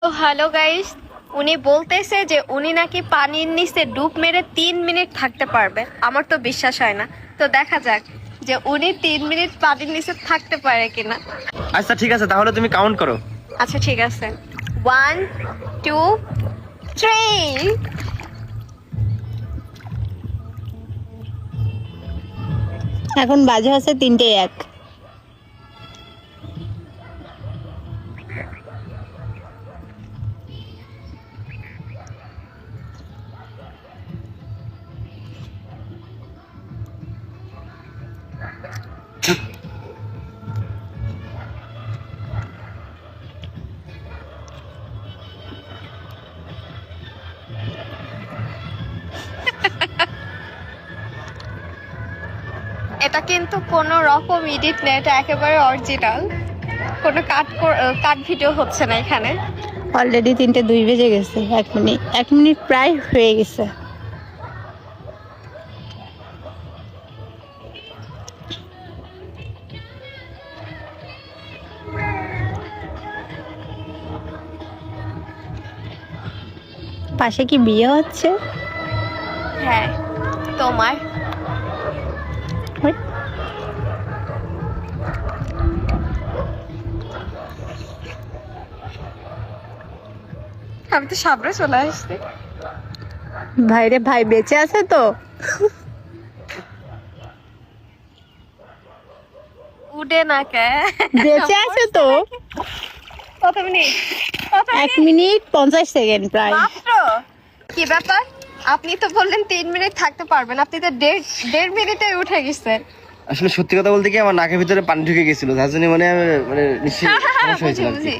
তো hello guys, উনি বলতেছে যে উনি নাকি পানির নিচে ডুব মেরে 3 মিনিট থাকতে পারবে। আমার তো বিশ্বাস হয় না। তো দেখা যাক যে উনি 3 মিনিট পানির নিচে থাকতে পারে কিনা। আচ্ছা ঠিক আছে, তাহলে তুমি কাউন্ট করো। আচ্ছা ঠিক আছে, 1 2 3। এখন বাজে হচ্ছে 3:01। এটা কিন্তু কোনো রকম এডিট না, এটা একেবারে অরিজিনাল। কোনো কাট ভিডিও হচ্ছে না এখানে। অলরেডি 3:02 বেজে গেছে। 1 মিনিট প্রায় হয়ে গেছে। পাশে কি বিয়ে হচ্ছে? হ্যাঁ, তোমার ওই, আমি তো সামনে চলে আসছি। ভাইরে ভাই বেঁচে আছে তো? উঠে না কে? বেঁচে আছে তো? কত মিনিট? 1 মিনিট 50 সেকেন্ড প্রায়। মাত্র? কি ব্যাপার? আপনি তো বললেন 3 মিনিট থাকতে পারবেন, আপনি তো দেড় মিনিটে উঠে গেছেন। আসলে সত্যি কথা বলতে কি, আমার নাকের ভিতরে পানি ঢুকে গেছিল, যার জন্য মানে নিশ্চয়ই সমস্যা হয়েছিল আর কি। বুঝি।